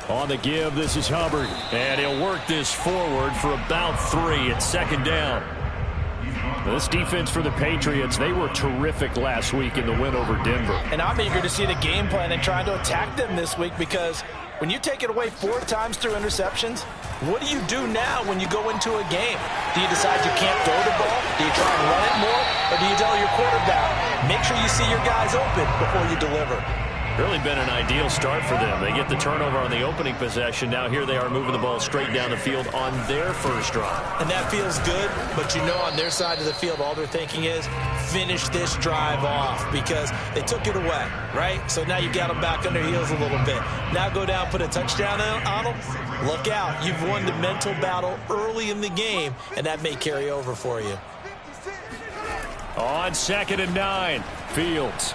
On the give, this is Hubbard. And he'll work this forward for about 3 at second down. This defense for the Patriots, they were terrific last week in the win over Denver. And I'm eager to see the game plan and trying to attack them this week, because when you take it away 4 times through interceptions, what do you do now when you go into a game? Do you decide you can't throw the ball? Do you try and run it more? Or do you tell your quarterback, make sure you see your guys open before you deliver? Really been an ideal start for them. They get the turnover on the opening possession. Now here they are moving the ball straight down the field on their first drive. And that feels good, but you know on their side of the field, all they're thinking is finish this drive off, because they took it away, right? So now you got them back on their heels a little bit. Now go down, put a touchdown on them. Look out. You've won the mental battle early in the game, and that may carry over for you. On 2nd and 9, Fields.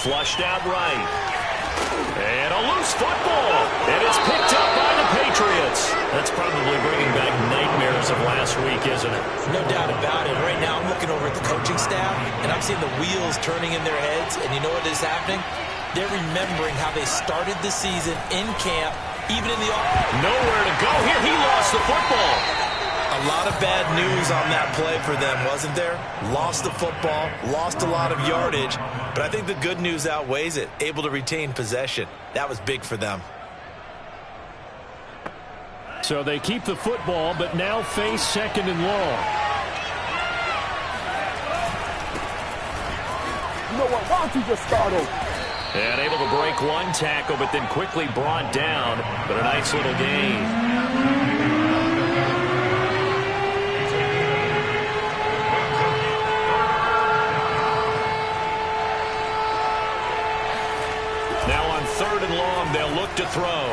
Flushed out right. And a loose football. And it's picked up by the Patriots. That's probably bringing back nightmares of last week, isn't it? No doubt about it. Right now I'm looking over at the coaching staff, and I'm seeing the wheels turning in their heads. And you know what is happening? They're remembering how they started the season in camp, even in the offense. Nowhere to go here. He lost the football. A lot of bad news on that play for them, wasn't there? Lost the football, lost a lot of yardage, but I think the good news outweighs it. Able to retain possession. That was big for them. So they keep the football, but now face 2nd and long. You know what? Why don't you just start over? And able to break one tackle, but then quickly brought down. But a nice little gain. Now on 3rd and long, they'll look to throw.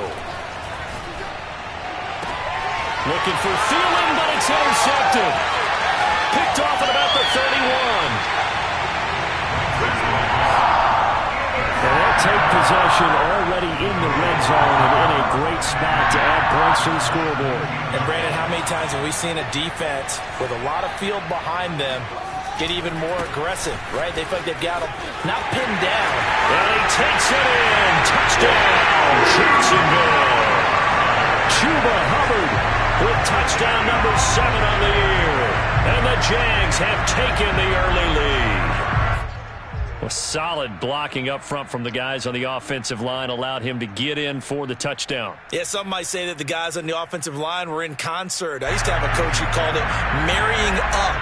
Looking for Thielen, but it's intercepted. Picked off at about the 31. And they'll take possession already in the red zone and in a great spot to add points to the scoreboard. And Brandon, how many times have we seen a defense with a lot of field behind them get even more aggressive, right? They feel like they've got them not pinned down. And he takes it in. Touchdown, Jacksonville. Chuba Hubbard with touchdown number 7 on the year. And the Jags have taken the early lead. Well, solid blocking up front from the guys on the offensive line allowed him to get in for the touchdown. Yeah, some might say that the guys on the offensive line were in concert. I used to have a coach who called it marrying up,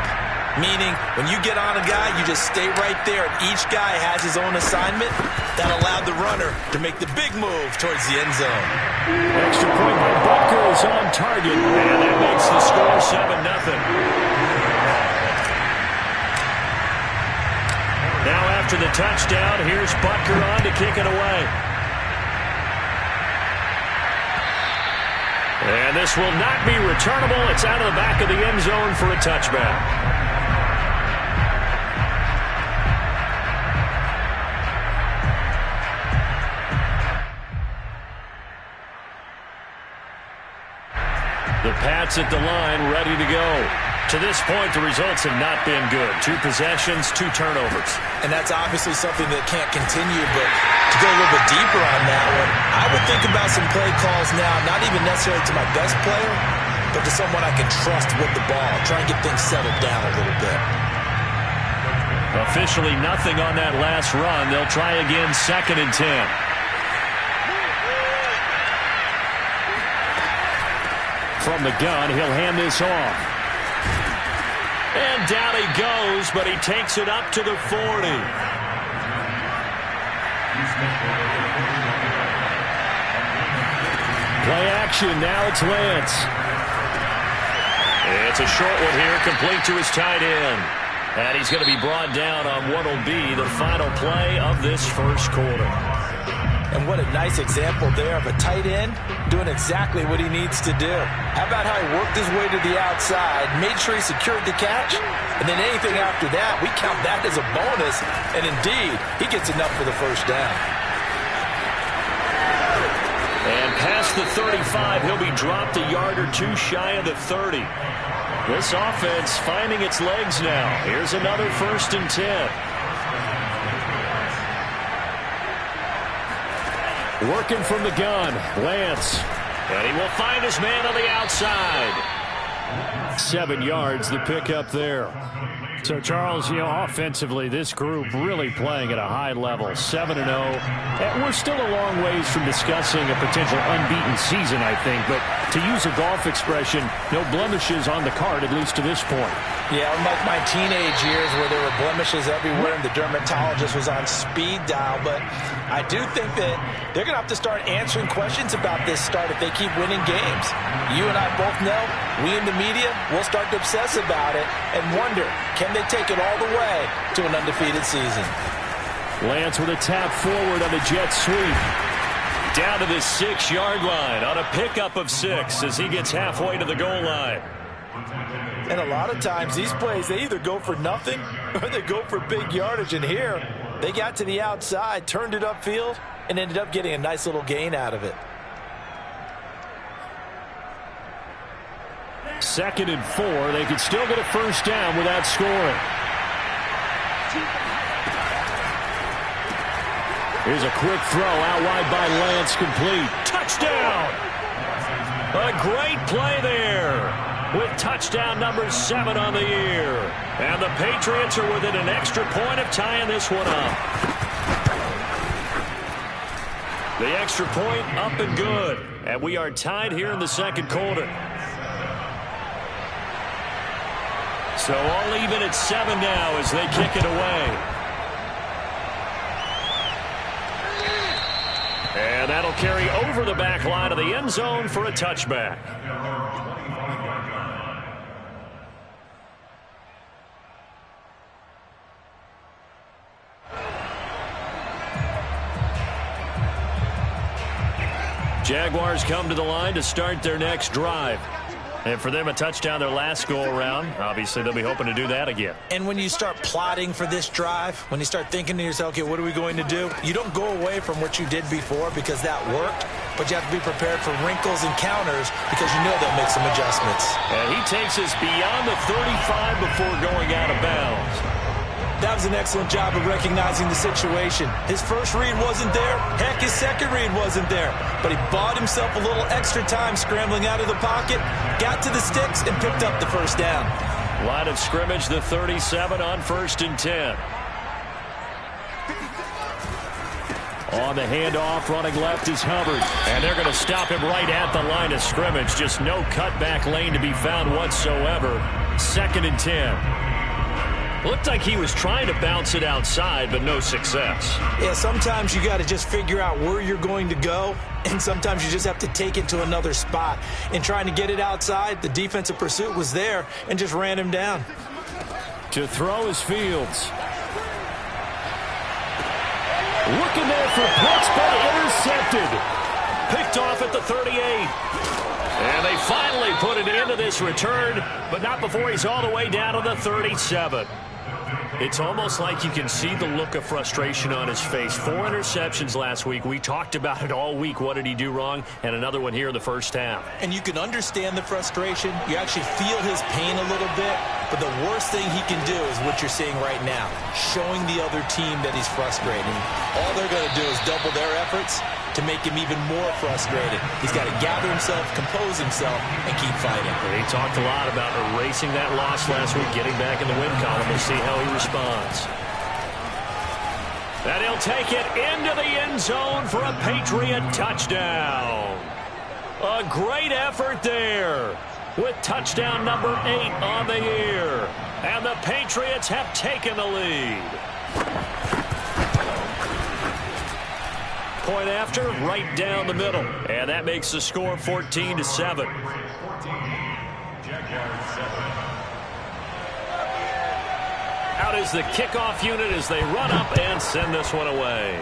meaning when you get on a guy, you just stay right there, and each guy has his own assignment. That allowed the runner to make the big move towards the end zone. Extra point by Butker is on target, and that makes the score 7-0. Now after the touchdown, here's Butker on to kick it away. And this will not be returnable. It's out of the back of the end zone for a touchback. The Pats at the line, ready to go. To this point, the results have not been good. 2 possessions, 2 turnovers. And that's obviously something that can't continue, but to go a little bit deeper on that one, I would think about some play calls now, not even necessarily to my best player, but to someone I can trust with the ball. Try and get things settled down a little bit. Officially nothing on that last run. They'll try again, 2nd and 10. From the gun, he'll hand this off. And down he goes, but he takes it up to the 40. Play action, now it's Lance. It's a short one here, complete to his tight end. And he's going to be brought down on what will be the final play of this first quarter. And what a nice example there of a tight end doing exactly what he needs to do. How about how he worked his way to the outside, made sure he secured the catch, and then anything after that, we count that as a bonus. And indeed, he gets enough for the first down. And past the 35, he'll be dropped a yard or 2 shy of the 30. This offense finding its legs now. Here's another 1st and 10. Working from the gun, Lance. And he will find his man on the outside. 7 yards, the pickup there. So, Charles, offensively, this group really playing at a high level, 7-0. And we're still a long ways from discussing a potential unbeaten season, I think. But to use a golf expression, no blemishes on the card, at least to this point. Yeah, unlike my teenage years where there were blemishes everywhere and the dermatologist was on speed dial. But I do think that they're going to have to start answering questions about this start if they keep winning games. You and I both know, we in the media, will start to obsess about it and wonder, can they take it all the way to an undefeated season? Lance with a tap forward on the jet sweep. Down to the 6-yard line on a pickup of 6 as he gets halfway to the goal line. And a lot of times these plays, they either go for nothing or they go for big yardage. And here, they got to the outside, turned it upfield, and ended up getting a nice little gain out of it. 2nd and 4. They could still get a first down without scoring. Here's a quick throw out wide by Lance, complete. Touchdown! A great play there with touchdown number 7 on the year. And the Patriots are within an extra point of tying this one up. The extra point up and good. And we are tied here in the second quarter. So all even at 7 now as they kick it away. And that'll carry over the back line of the end zone for a touchback. Jaguars come to the line to start their next drive. And for them, a touchdown their last go-around. Obviously, they'll be hoping to do that again. And when you start plotting for this drive, when you start thinking to yourself, okay, what are we going to do? You don't go away from what you did before because that worked, but you have to be prepared for wrinkles and counters because you know they'll make some adjustments. And he takes us beyond the 35 before going out of bounds. That was an excellent job of recognizing the situation. His first read wasn't there. Heck, his second read wasn't there. But he bought himself a little extra time scrambling out of the pocket, got to the sticks, and picked up the first down. Line of scrimmage, the 37 on 1st and 10. On the handoff, running left is Hubbard. And they're going to stop him right at the line of scrimmage. Just no cutback lane to be found whatsoever. 2nd and 10. Looked like he was trying to bounce it outside, but no success. Yeah, sometimes you got to just figure out where you're going to go, and sometimes you just have to take it to another spot. In trying to get it outside, the defensive pursuit was there and just ran him down. To throw is Fields. Looking there for Brooks, but intercepted. Picked off at the 38. And they finally put it into this return, but not before he's all the way down to the 37. It's almost like you can see the look of frustration on his face. 4 interceptions last week. We talked about it all week. What did he do wrong? And another one here in the first half. And you can understand the frustration. You actually feel his pain a little bit. But the worst thing he can do is what you're seeing right now, showing the other team that he's frustrated. All they're going to do is double their efforts to make him even more frustrated. He's got to gather himself, compose himself, and keep fighting. He talked a lot about erasing that loss last week, getting back in the win column. We'll see how he responds. And he'll take it into the end zone for a Patriot touchdown. A great effort there with touchdown number 8 on the year. And the Patriots have taken the lead. Point after, right down the middle. And that makes the score 14-7. Out is the kickoff unit as they run up and send this one away.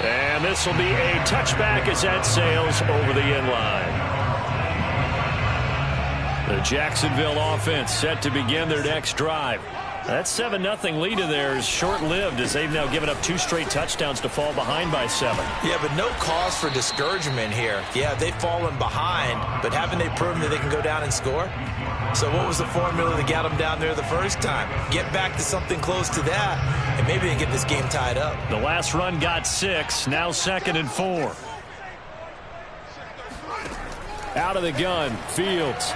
And this will be a touchback as that sails over the end line. The Jacksonville offense set to begin their next drive. That 7-0 lead of theirs short-lived as they've now given up 2 straight touchdowns to fall behind by 7. Yeah, but no cause for discouragement here. Yeah, they've fallen behind, but haven't they proven that they can go down and score? So what was the formula that got them down there the first time? Get back to something close to that, and maybe they get this game tied up. The last run got 6, now 2nd and 4. Out of the gun, Fields.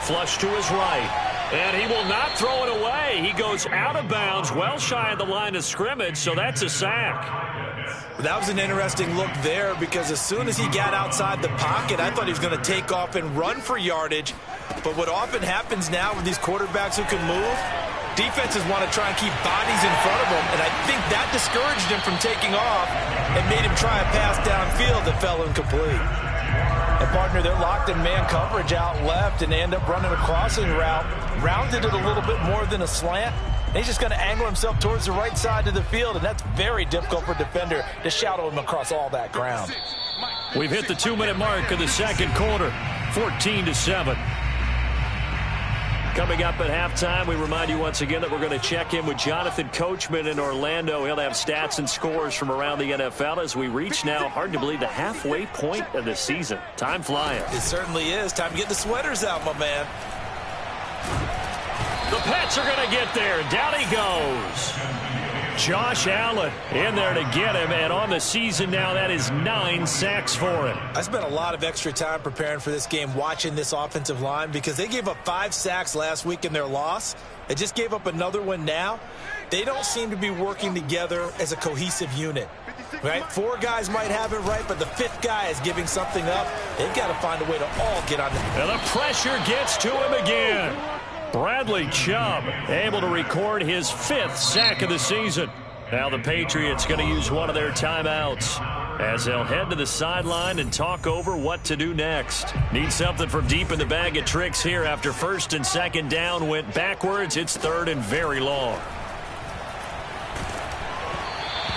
Flush to his right. And he will not throw it away. He goes out of bounds, well shy of the line of scrimmage, so that's a sack. That was an interesting look there because as soon as he got outside the pocket, I thought he was going to take off and run for yardage. But what often happens now with these quarterbacks who can move, defenses want to try and keep bodies in front of them, and I think that discouraged him from taking off and made him try a pass downfield that fell incomplete. And, partner, they're locked in man coverage out left, and they end up running a crossing route. Rounded it a little bit more than a slant. And he's just going to angle himself towards the right side of the field, and that's very difficult for a defender to shadow him across all that ground. We've hit the 2-minute mark of the second quarter, 14-7. Coming up at halftime, we remind you once again that we're going to check in with Jonathan Coachman in Orlando. He'll have stats and scores from around the NFL as we reach now, hard to believe, the halfway point of the season. Time flying. It certainly is. Time to get the sweaters out, my man. The Pats are going to get there. Down he goes. Josh Allen in there to get him, and on the season now, that is 9 sacks for him. I spent a lot of extra time preparing for this game, watching this offensive line, because they gave up 5 sacks last week in their loss. They just gave up another one now. They don't seem to be working together as a cohesive unit. Right? 4 guys might have it right, but the 5th guy is giving something up. They've got to find a way to all get on the... And the pressure gets to him again. Bradley Chubb able to record his 5th sack of the season. Now the Patriots going to use one of their timeouts as they'll head to the sideline and talk over what to do next. Need something from deep in the bag of tricks here after 1st and 2nd down went backwards. It's 3rd and very long.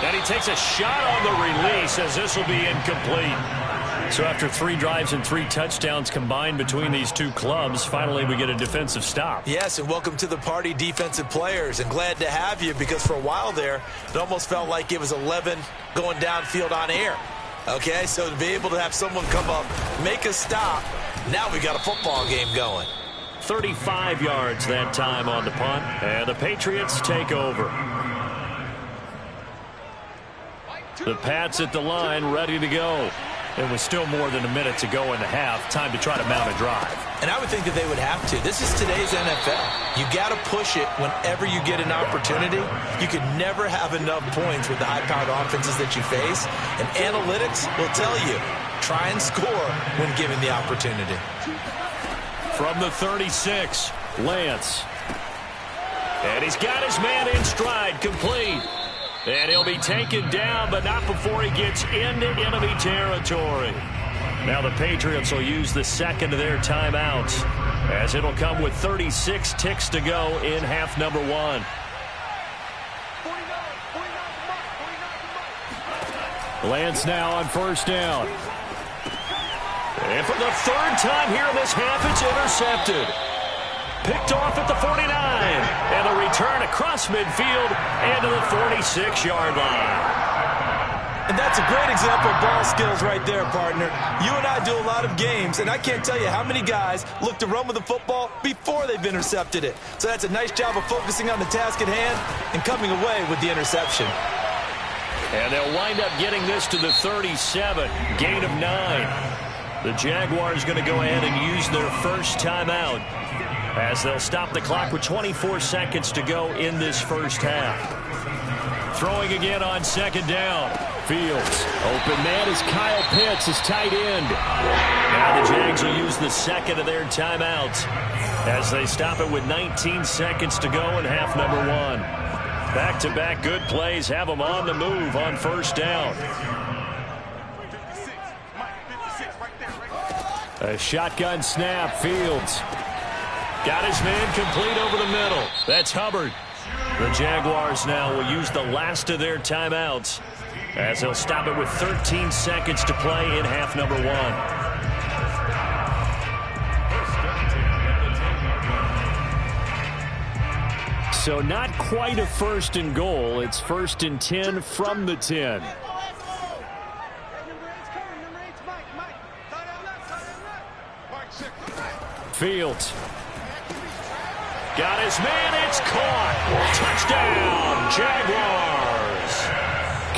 And he takes a shot on the release as this will be incomplete. So after 3 drives and 3 touchdowns combined between these two clubs, finally we get a defensive stop. Yes, and welcome to the party, defensive players. And glad to have you because for a while there, it almost felt like it was 11 going downfield on air. Okay, so to be able to have someone come up, make a stop, now we got a football game going. 35 yards that time on the punt, and the Patriots take over. The Pats at the line, ready to go. It was still more than a minute to go in the half. Time to try to mount a drive. And I would think that they would have to. This is today's NFL. You got to push it whenever you get an opportunity. You can never have enough points with the high-powered offenses that you face. And analytics will tell you, try and score when given the opportunity. From the 36, Lance. And he's got his man in stride, complete. And he'll be taken down, but not before he gets into enemy territory. Now the Patriots will use the 2nd of their timeouts as it'll come with 36 ticks to go in half number 1. Lance now on 1st down. And for the 3rd time here in this half, it's intercepted. Picked off at the 49, and a return across midfield and to the 46-yard line. And that's a great example of ball skills right there, partner. You and I do a lot of games, and I can't tell you how many guys look to run with the football before they've intercepted it. So that's a nice job of focusing on the task at hand and coming away with the interception. And they'll wind up getting this to the 37, gain of 9. The Jaguars going to go ahead and use their first timeout, as they'll stop the clock with 24 seconds to go in this first half. Throwing again on 2nd down. Fields. Open man is Kyle Pitts, his tight end. Now the Jags will use the 2nd of their timeouts as they stop it with 19 seconds to go in half number 1. Back-to-back good plays have them on the move on 1st down. A shotgun snap. Fields. Got his man complete over the middle. That's Hubbard. The Jaguars now will use the last of their timeouts as they'll stop it with 13 seconds to play in half number 1. So not quite a 1st and goal. It's 1st and 10 from the 10. Fields. Got his man. It's caught. Touchdown, Jaguars.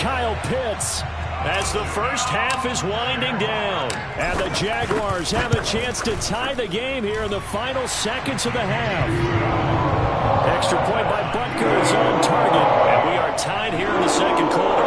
Kyle Pitts as the first half is winding down. And the Jaguars have a chance to tie the game here in the final seconds of the half. Extra point by Butker is on target. And we are tied here in the second quarter.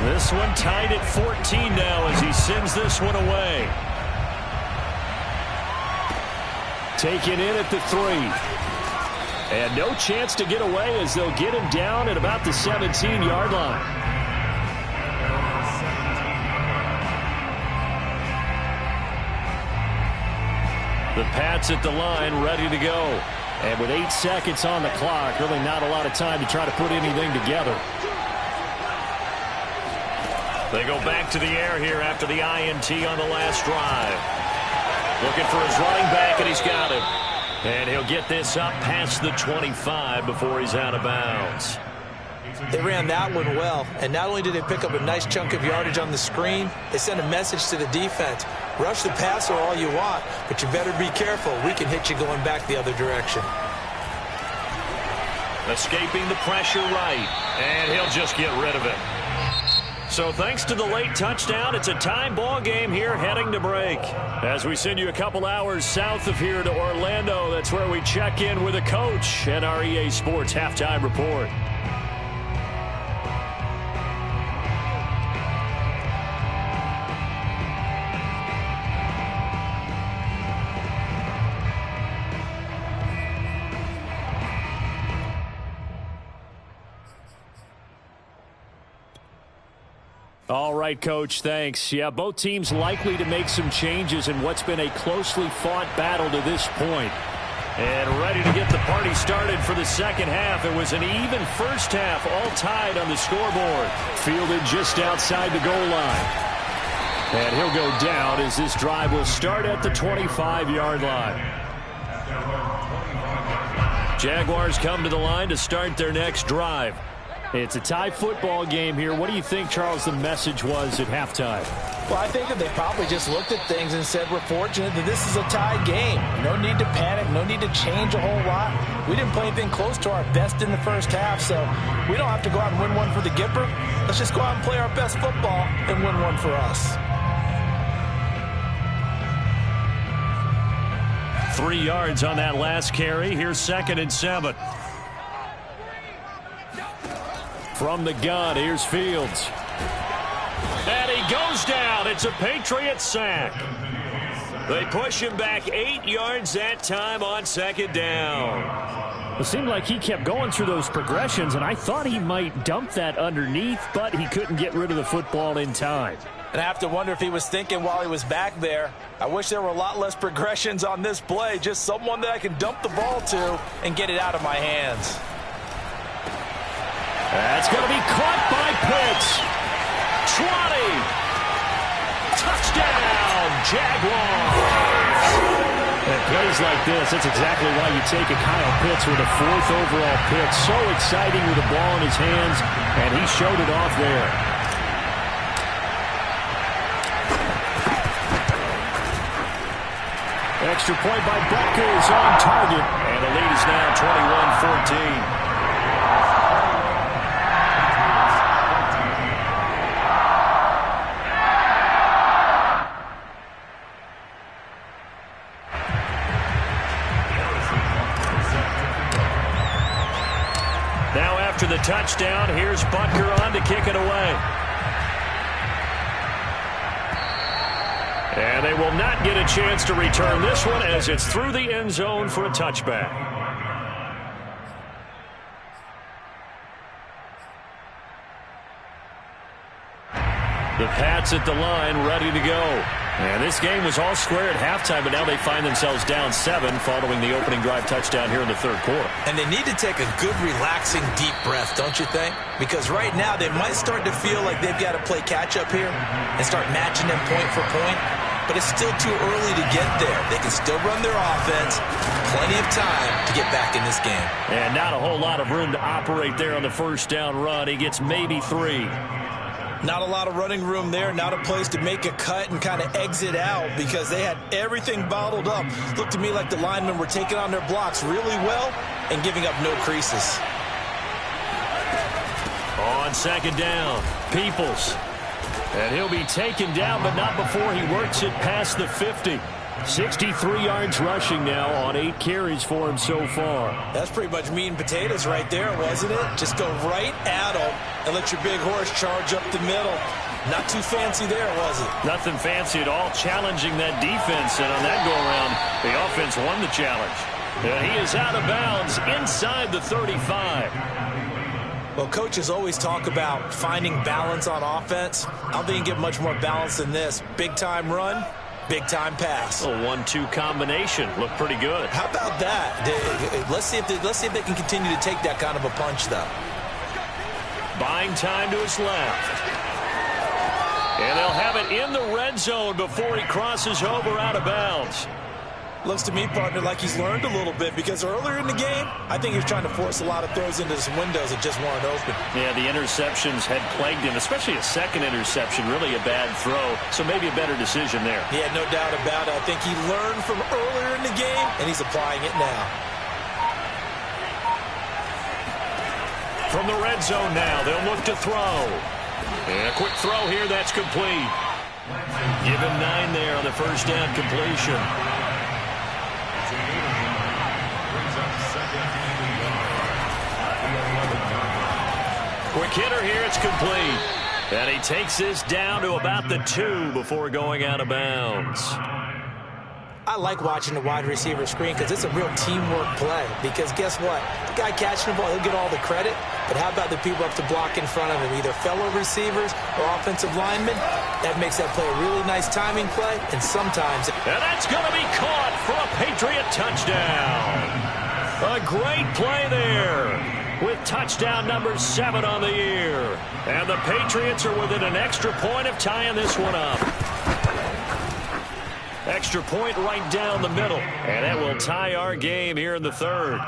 This one tied at 14 now as he sends this one away. Taken in at the 3. And no chance to get away as they'll get him down at about the 17-yard line. The Pats at the line ready to go. And with 8 seconds on the clock, really not a lot of time to try to put anything together. They go back to the air here after the INT on the last drive. Looking for his running back, and he's got him. And he'll get this up past the 25 before he's out of bounds. They ran that one well, and not only did they pick up a nice chunk of yardage on the screen, they sent a message to the defense. Rush the passer all you want, but you better be careful. We can hit you going back the other direction. Escaping the pressure right, and he'll just get rid of it. So thanks to the late touchdown, it's a time ball game here heading to break. As we send you a couple hours south of here to Orlando, that's where we check in with a coach and our EA Sports Halftime Report. All right, Coach, thanks. Yeah, both teams likely to make some changes in what's been a closely fought battle to this point. And ready to get the party started for the second half. It was an even first half, all tied on the scoreboard. Fielded just outside the goal line. And he'll go down as this drive will start at the 25-yard line. Jaguars come to the line to start their next drive. It's a tie football game here. What do you think, Charles, the message was at halftime? Well, I think that they probably just looked at things and said, we're fortunate that this is a tied game. No need to panic. No need to change a whole lot. We didn't play anything close to our best in the first half, so we don't have to go out and win one for the Gipper. Let's just go out and play our best football and win one for us. 3 yards on that last carry. Here's 2nd and 7. From the gun, here's Fields. And he goes down. It's a Patriot sack. They push him back 8 yards that time on 2nd down. It seemed like he kept going through those progressions, and I thought he might dump that underneath, but he couldn't get rid of the football in time. And I have to wonder if he was thinking while he was back there, I wish there were a lot less progressions on this play, just someone that I can dump the ball to and get it out of my hands. That's going to be caught by Pitts. 20. Touchdown, Jaguars. And plays like this, that's exactly why you take a Kyle Pitts with a 4th overall pick. So exciting with the ball in his hands, and he showed it off there. Extra point by Butker is on target, and the lead is now 21-14. After the touchdown, here's Butker on to kick it away. And they will not get a chance to return this one as it's through the end zone for a touchback. The Pats at the line, ready to go. And this game was all square at halftime, but now they find themselves down 7 following the opening drive touchdown here in the third quarter. And they need to take a good, relaxing, deep breath, don't you think? Because right now they might start to feel like they've got to play catch-up here and start matching them point for point. But it's still too early to get there. They can still run their offense. Plenty of time to get back in this game. And not a whole lot of room to operate there on the first down run. He gets maybe 3. Not a lot of running room there, not a place to make a cut and kind of exit out because they had everything bottled up. Looked to me like the linemen were taking on their blocks really well and giving up no creases. On second down, Peoples. And he'll be taken down, but not before he works it past the 50. 63 yards rushing now on 8 carries for him so far. That's pretty much meat and potatoes right there, wasn't it? Just go right at him and let your big horse charge up the middle. Not too fancy there, was it? Nothing fancy at all, challenging that defense. And on that go-around, the offense won the challenge. And he is out of bounds inside the 35. Well, coaches always talk about finding balance on offense. I don't think you can get much more balance than this. Big-time run. Big-time pass. A 1-2 combination. Looked pretty good. How about that? Let's see if they can continue to take that kind of a punch, though. Buying time to his left. And they'll have it in the red zone before he crosses over out of bounds. Looks to me, partner, like he's learned a little bit because earlier in the game, I think he was trying to force a lot of throws into some windows that just weren't open. Yeah, the interceptions had plagued him, especially a second interception, really a bad throw. So maybe a better decision there. Yeah, no doubt about it. I think he learned from earlier in the game, and he's applying it now. From the red zone now, they'll look to throw. And a quick throw here, that's complete. Give him 9 there on the first down completion. Quick hitter here, it's complete. And he takes this down to about the 2 before going out of bounds. I like watching the wide receiver screen because it's a real teamwork play. Because guess what? The guy catching the ball, he'll get all the credit. But how about the people up to block in front of him, either fellow receivers or offensive linemen? That makes that play a really nice timing play, and sometimes... And that's going to be caught for a Patriot touchdown. A great play there with touchdown number 7 on the year. And the Patriots are within an extra point of tying this one up. Extra point right down the middle. And that will tie our game here in the third.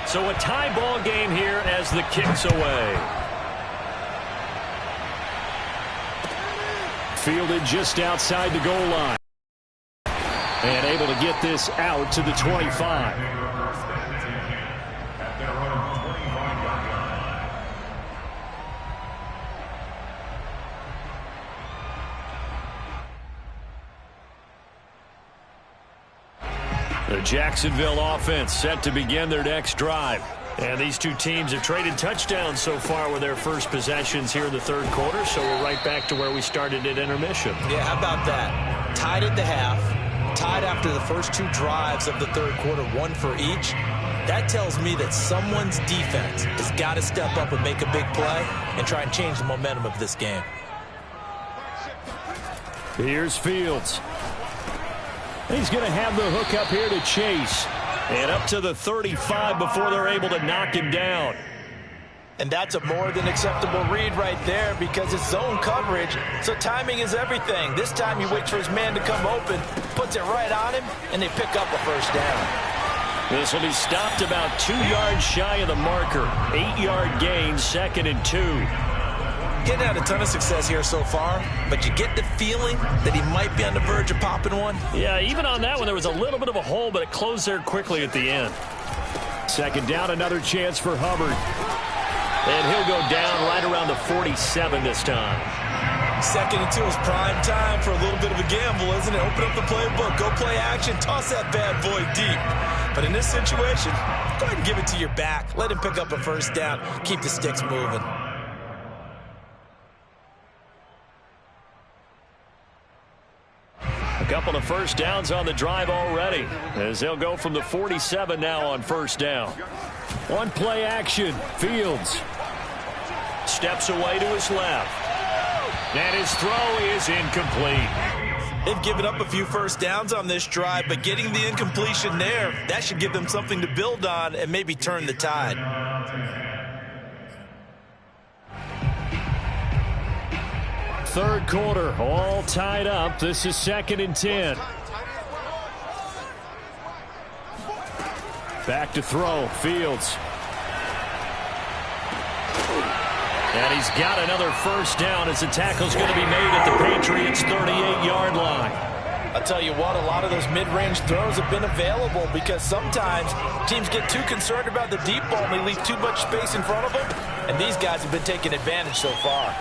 So a tie ball game here as the kick's away. Fielded just outside the goal line. And able to get this out to the 25. The Jacksonville offense set to begin their next drive. And these two teams have traded touchdowns so far with their first possessions here in the third quarter, so we're right back to where we started at intermission. Yeah, how about that? Tied at the half, tied after the first 2 drives of the third quarter, 1 for each. That tells me that someone's defense has got to step up and make a big play and try and change the momentum of this game. Here's Fields. He's going to have the hook up here to Chase. And up to the 35 before they're able to knock him down. And that's a more than acceptable read right there because it's zone coverage, so timing is everything. This time he waits for his man to come open, puts it right on him, and they pick up a first down. This will be stopped about 2 yards shy of the marker. 8-yard gain, 2nd and 2. Getting had a ton of success here so far, but you get the feeling that he might be on the verge of popping one. Yeah, even on that one, there was a little bit of a hole, but it closed there quickly at the end. Second down, another chance for Hubbard. And he'll go down right around the 47 this time. 2nd and 2 is prime time for a little bit of a gamble, isn't it? Open up the playbook, go play action, toss that bad boy deep. But in this situation, go ahead and give it to your back. Let him pick up a first down. Keep the sticks moving. A couple of first downs on the drive already, as they'll go from the 47 now on first down. One play action, Fields. steps away to his left. And his throw is incomplete. They've given up a few first downs on this drive, but getting the incompletion there, that should give them something to build on and maybe turn the tide. Third quarter, all tied up. This is 2nd and 10. Back to throw, Fields. And he's got another first down as the tackle's going to be made at the Patriots' 38-yard line. I'll tell you what, a lot of those mid-range throws have been available because sometimes teams get too concerned about the deep ball and they leave too much space in front of them, and these guys have been taking advantage so far.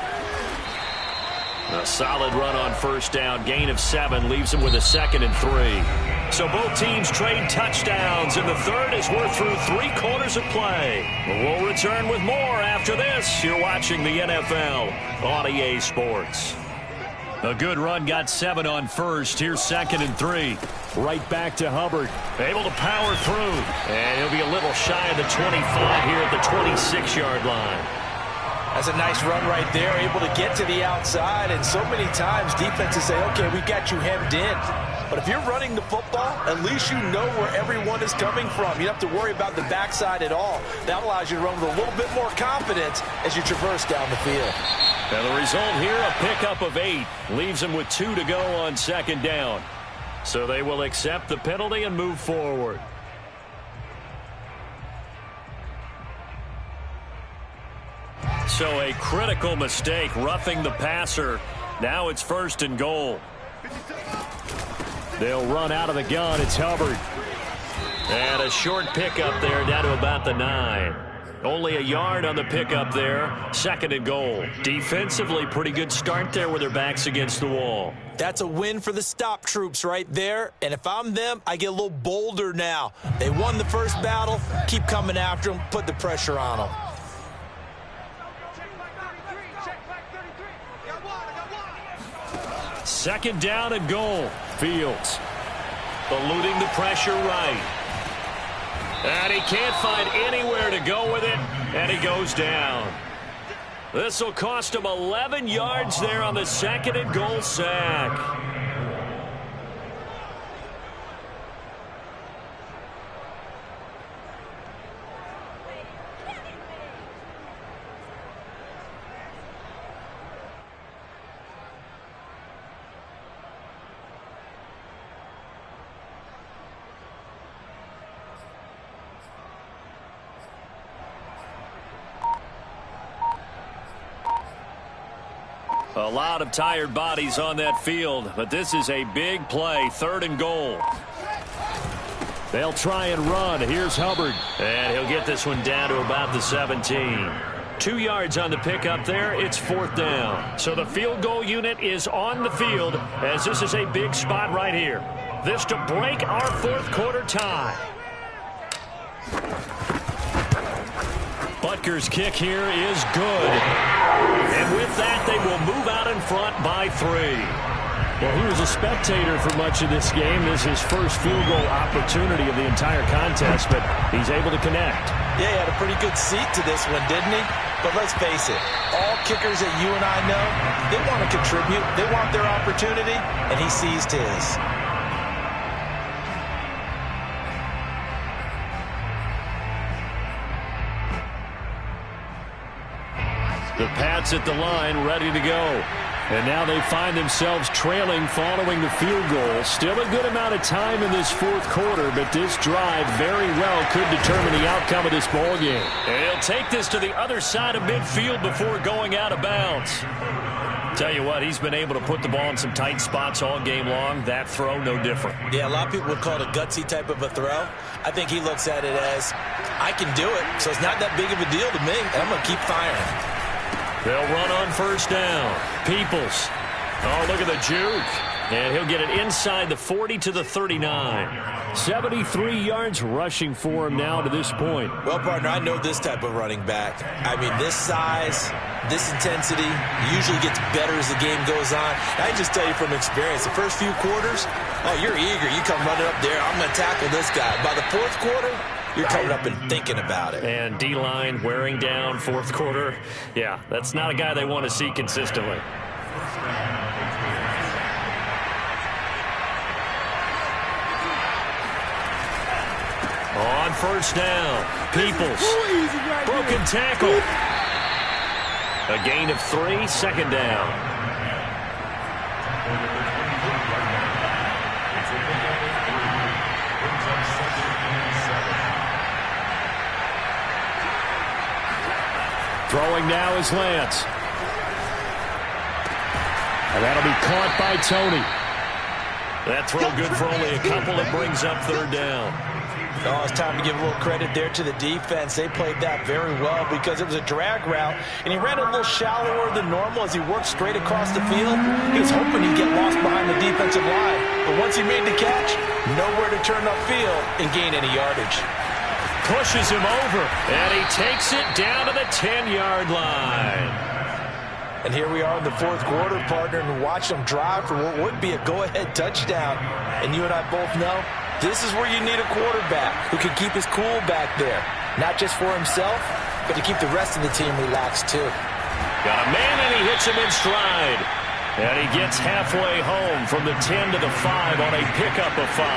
A solid run on first down. Gain of 7 leaves him with a 2nd and 3. So both teams trade touchdowns in the third as we're through 3 quarters of play. We'll return with more after this. You're watching the NFL on EA Sports. A good run, got 7 on first. Here's 2nd and 3. Right back to Hubbard. Able to power through. And he'll be a little shy of the 25 here at the 26-yard line. That's a nice run right there, able to get to the outside, and so many times defenses say, okay, we've got you hemmed in. But if you're running the football, at least you know where everyone is coming from. You don't have to worry about the backside at all. That allows you to run with a little bit more confidence as you traverse down the field. And the result here, a pickup of 8. Leaves them with 2 to go on 2nd down. So they will accept the penalty and move forward. So a critical mistake, roughing the passer. Now it's 1st and goal. They'll run out of the gun. It's Hubbard. And a short pickup there down to about the 9. Only a yard on the pickup there. 2nd and goal. Defensively, pretty good start there with their backs against the wall. That's a win for the stop troops right there. And if I'm them, I get a little bolder now. They won the first battle. Keep coming after them. Put the pressure on them. Second down and goal. Fields eluding the pressure right. And he can't find anywhere to go with it, and he goes down. This will cost him 11 yards there on the 2nd and goal sack. A lot of tired bodies on that field, but this is a big play. 3rd and goal. They'll try and run. Here's Hubbard. And he'll get this one down to about the 17. 2 yards on the pickup there. It's 4th down. So the field goal unit is on the field as this is a big spot right here. This to break our 4th quarter tie. Butker's kick here is good. And with that, they will move out in front by 3. Well, he was a spectator for much of this game. This is his first field goal opportunity of the entire contest, but he's able to connect. Yeah, he had a pretty good seat to this one, didn't he? But let's face it, all kickers that you and I know, they want to contribute. They want their opportunity, and he seized his. The Pats at the line, ready to go. And now they find themselves trailing following the field goal. Still a good amount of time in this 4th quarter, but this drive very well could determine the outcome of this ballgame. And he'll take this to the other side of midfield before going out of bounds. Tell you what, he's been able to put the ball in some tight spots all game long. That throw, no different. Yeah, a lot of people would call it a gutsy type of a throw. I think he looks at it as, I can do it, so it's not that big of a deal to me, and I'm going to keep firing. They'll run on first down. Peoples. Oh, look at the juke. And he'll get it inside the 40 to the 39. 73 yards rushing for him now to this point. Well, partner, I know this type of running back. I mean, this size, this intensity usually gets better as the game goes on. I can just tell you from experience, the first few quarters, oh, you're eager. You come running up there, I'm going to tackle this guy. By the 4th quarter, you're coming up and thinking about it. And D-line wearing down fourth quarter. Yeah, that's not a guy they want to see consistently. On first down, Peoples. Broken tackle. A gain of 3, second down. Throwing now is Lance. And that'll be caught by Tony. That throw good for only a couple. It brings up third down. Oh, it's time to give a little credit there to the defense. They played that very well because it was a drag route, and he ran a little shallower than normal as he worked straight across the field. He was hoping he'd get lost behind the defensive line, but once he made the catch, nowhere to turn upfield and gain any yardage. Pushes him over, and he takes it down to the 10-yard line. And here we are in the fourth quarter, partner, and watch them drive for what would be a go-ahead touchdown. And you and I both know this is where you need a quarterback who can keep his cool back there. Not just for himself, but to keep the rest of the team relaxed, too. Got a man, and he hits him in stride. And he gets halfway home from the 10 to the 5 on a pickup of 5.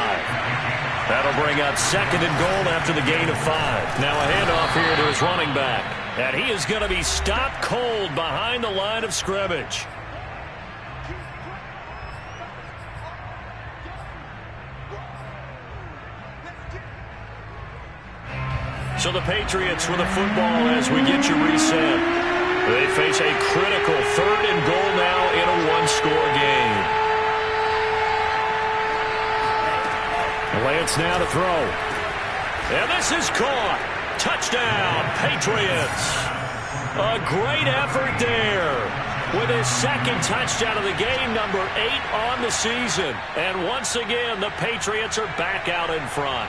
That'll bring up second and goal after the gain of 5. Now a handoff here to his running back. And he is going to be stopped cold behind the line of scrimmage. So the Patriots with a football as we get you reset. They face a critical third and goal now in a one-score game. Lance now to throw. And this is caught. Touchdown, Patriots. A great effort there with his second touchdown of the game, number 8 on the season. And once again, the Patriots are back out in front.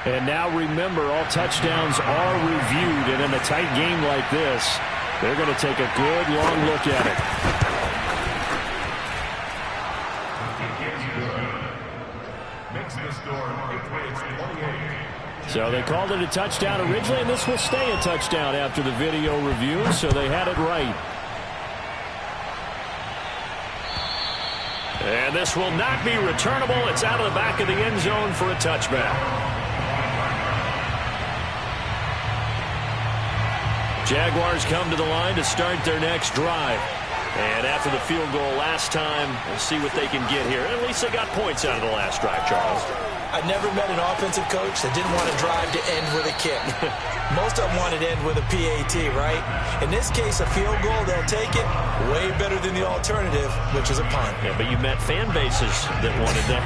And now remember, all touchdowns are reviewed, and in a tight game like this, they're going to take a good long look at it. So they called it a touchdown originally, and this will stay a touchdown after the video review, so they had it right. And this will not be returnable. It's out of the back of the end zone for a touchback. Jaguars come to the line to start their next drive. And after the field goal last time, we'll see what they can get here. At least they got points out of the last drive, Charles. I never met an offensive coach that didn't want to drive to end with a kick. Most of them wanted to end with a PAT, right? In this case, a field goal, they'll take it. Way better than the alternative, which is a punt. Yeah, but you met fan bases that wanted that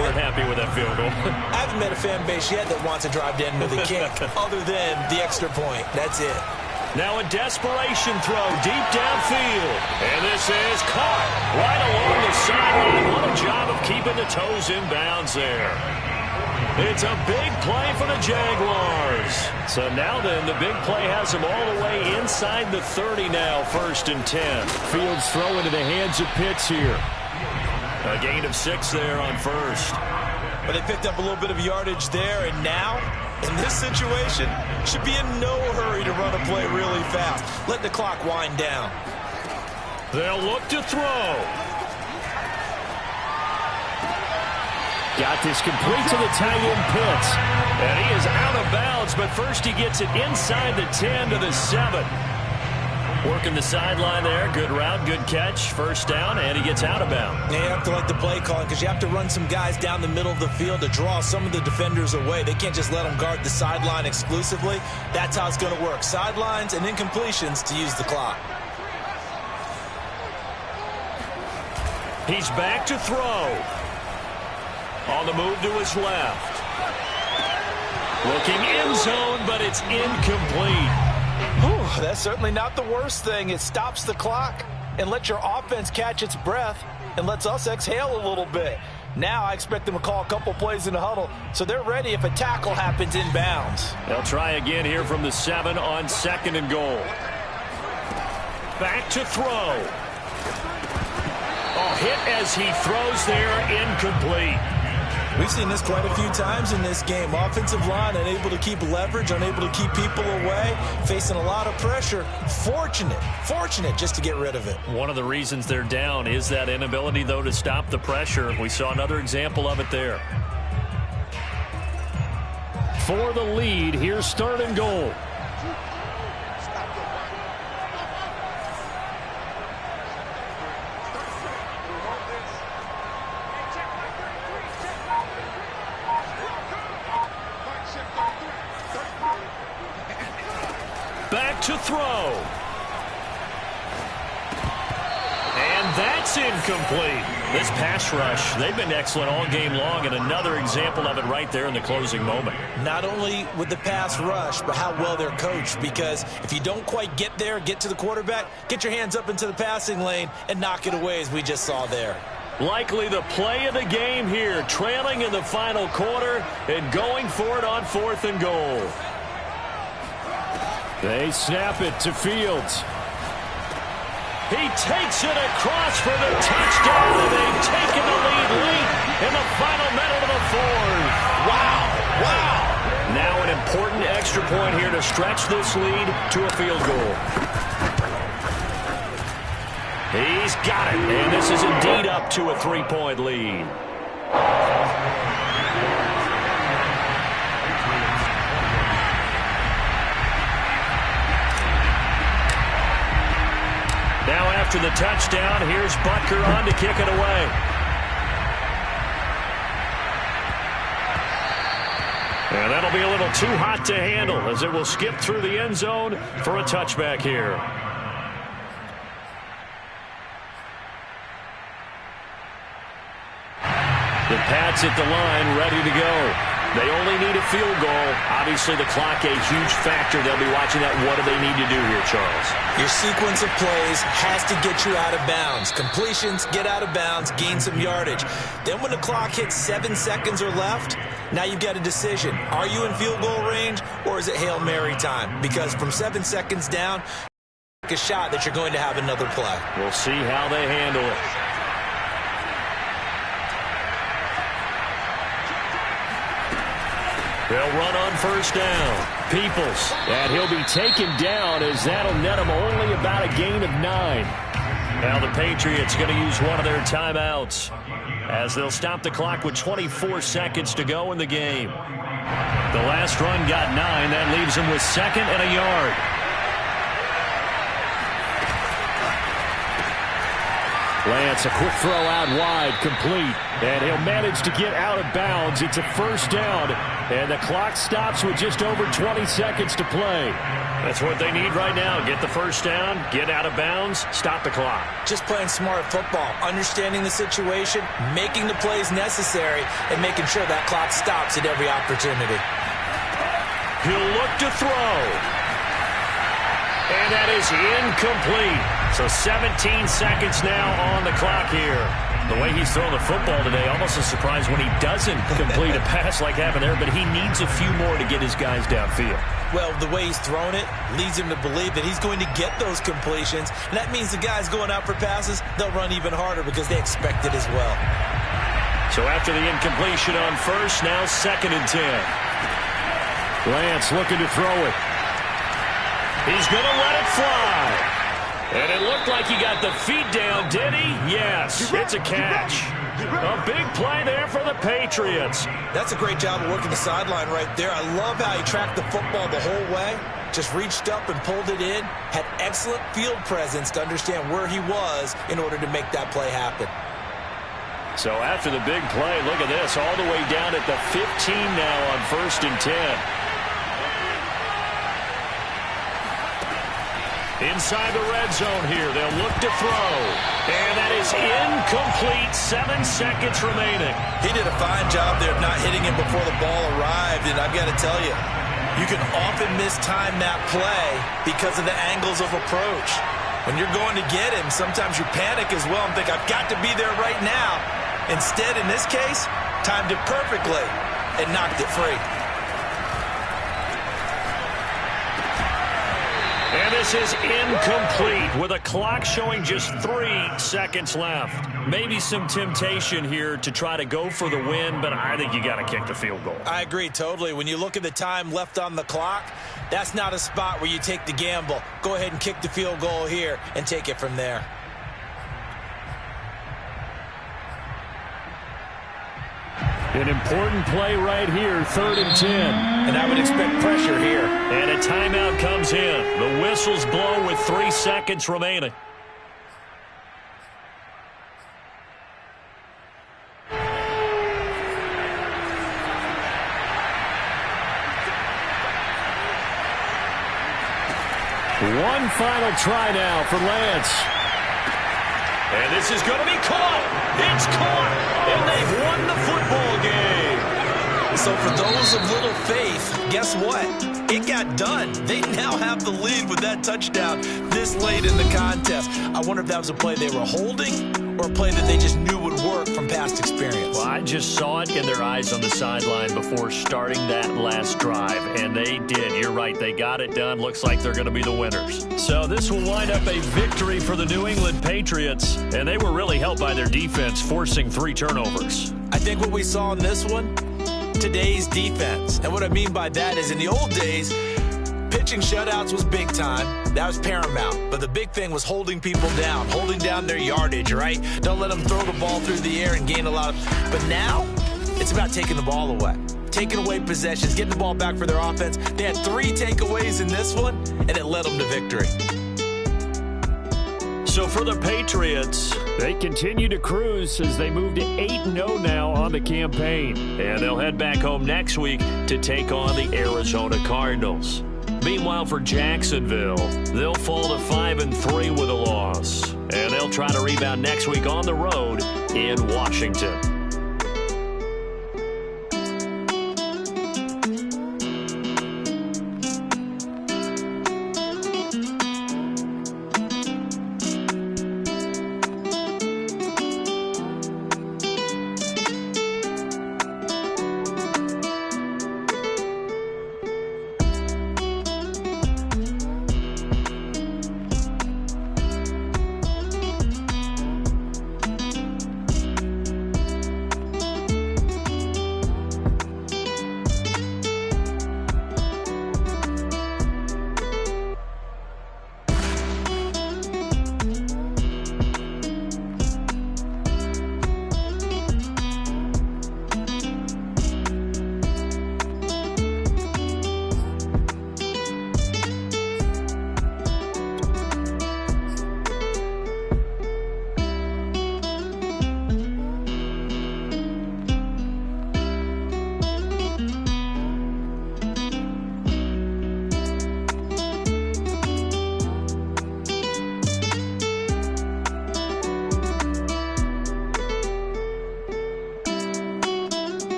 weren't happy with that field goal. I haven't met a fan base yet that wants to drive to end with a kick, other than the extra point. That's it. Now a desperation throw deep downfield. And this is caught right along the sideline. What a job of keeping the toes in bounds there. It's a big play for the Jaguars. So now then, the big play has them all the way inside the 30 now, 1st and 10. Fields throw into the hands of Pitts here. A gain of 6 there on first. But they picked up a little bit of yardage there, and now, in this situation, should be in no hurry to run a play really fast. Let the clock wind down. They'll look to throw. Got this complete to the tight end Pitts. And he is out of bounds, but first he gets it inside the 10 to the 7. Working the sideline there. Good route, good catch. First down, and he gets out of bounds. You have to like the play calling because you have to run some guys down the middle of the field to draw some of the defenders away. They can't just let them guard the sideline exclusively. That's how it's going to work. Sidelines and incompletions to use the clock. He's back to throw. On the move to his left. Looking end zone, but it's incomplete. Whew, that's certainly not the worst thing. It stops the clock and lets your offense catch its breath and lets us exhale a little bit. Now I expect them to call a couple plays in the huddle, so they're ready if a tackle happens inbounds. They'll try again here from the 7 on 2nd and goal. Back to throw. Oh, hit as he throws there, incomplete. We've seen this quite a few times in this game. Offensive line unable to keep leverage, unable to keep people away, facing a lot of pressure. Fortunate just to get rid of it. One of the reasons they're down is that inability, though, to stop the pressure. We saw another example of it there. For the lead, here's third and goal. Back to throw. And that's incomplete. This pass rush, they've been excellent all game long, and another example of it right there in the closing moment. Not only with the pass rush, but how well they're coached, because if you don't quite get there, get to the quarterback, get your hands up into the passing lane and knock it away, as we just saw there. Likely the play of the game here, trailing in the final quarter and going for it on 4th and goal. They snap it to Fields. He takes it across for the touchdown, and they've taken the lead late in the final minute of the fourth. Wow. Now an important extra point here to stretch this lead to a field goal. He's got it, and this is indeed up to a 3-point lead. Now after the touchdown, here's Butker on to kick it away. And that'll be a little too hot to handle as it will skip through the end zone for a touchback here. The Pats at the line, ready to go. They only need a field goal. Obviously, the clock a huge factor. They'll be watching that. What do they need to do here, Charles? Your sequence of plays has to get you out of bounds. Completions, get out of bounds, gain some yardage. Then when the clock hits 7 seconds or left, now you've got a decision. Are you in field goal range, or is it Hail Mary time? Because from 7 seconds down, a shot that you're going to have another play. We'll see how they handle it. They'll run on first down. Peoples. And he'll be taken down as that'll net him only about a gain of 9. Now the Patriots going to use one of their timeouts as they'll stop the clock with 24 seconds to go in the game. The last run got 9. That leaves him with 2nd and a yard. Lance, a quick throw out wide, complete. And he'll manage to get out of bounds. It's a first down. And the clock stops with just over 20 seconds to play. That's what they need right now. Get the first down, get out of bounds, stop the clock. Just playing smart football, understanding the situation, making the plays necessary, and making sure that clock stops at every opportunity. He'll look to throw. And that is incomplete. So 17 seconds now on the clock here. The way he's throwing the football today, almost a surprise when he doesn't complete a pass like happened there, but he needs a few more to get his guys downfield. Well, the way he's thrown it leads him to believe that he's going to get those completions. And that means the guys going out for passes, they'll run even harder because they expect it as well. So after the incompletion on first, now 2nd and 10. Lance looking to throw it. He's going to let it fly. And it looked like he got the feet down, did he? Yes, it's a catch. A big play there for the Patriots. That's a great job of working the sideline right there. I love how he tracked the football the whole way. Just reached up and pulled it in. Had excellent field presence to understand where he was in order to make that play happen. So after the big play, look at this. All the way down at the 15 now on 1st and 10. Inside the red zone here, they'll look to throw. And that is incomplete, 7 seconds remaining. He did a fine job there of not hitting him before the ball arrived, and I've got to tell you, you can often mistime that play because of the angles of approach. When you're going to get him, sometimes you panic as well and think, I've got to be there right now. Instead, in this case, timed it perfectly and knocked it free. And this is incomplete with a clock showing just 3 seconds left. Maybe some temptation here to try to go for the win, but I think you got to kick the field goal. I agree totally. When you look at the time left on the clock, that's not a spot where you take the gamble. Go ahead and kick the field goal here and take it from there. An important play right here, 3rd and 10. And I would expect pressure here. And a timeout comes in. The whistles blow with 3 seconds remaining. One final try now for Lance. And this is going to be caught. It's caught. And they've won the football game. So for those of little faith, guess what? It got done. They now have the lead with that touchdown this late in the contest. I wonder if that was a play they were holding or a play that they just knew would work from past experience. Well, I just saw it in their eyes on the sideline before starting that last drive, and they did. You're right. They got it done. Looks like they're going to be the winners. So this will wind up a victory for the New England Patriots, and they were really helped by their defense, forcing 3 turnovers. I think what we saw in this one, today's defense. And what I mean by that is in the old days, pitching shutouts was big time. That was paramount. But the big thing was holding people down, holding down their yardage, right? Don't let them throw the ball through the air and gain a lot of... But now, it's about taking the ball away. Taking away possessions, getting the ball back for their offense. They had 3 takeaways in this one, and it led them to victory. So for the Patriots, they continue to cruise as they move to 8-0 now on the campaign. And they'll head back home next week to take on the Arizona Cardinals. Meanwhile, for Jacksonville, they'll fall to 5-3 with a loss. And they'll try to rebound next week on the road in Washington.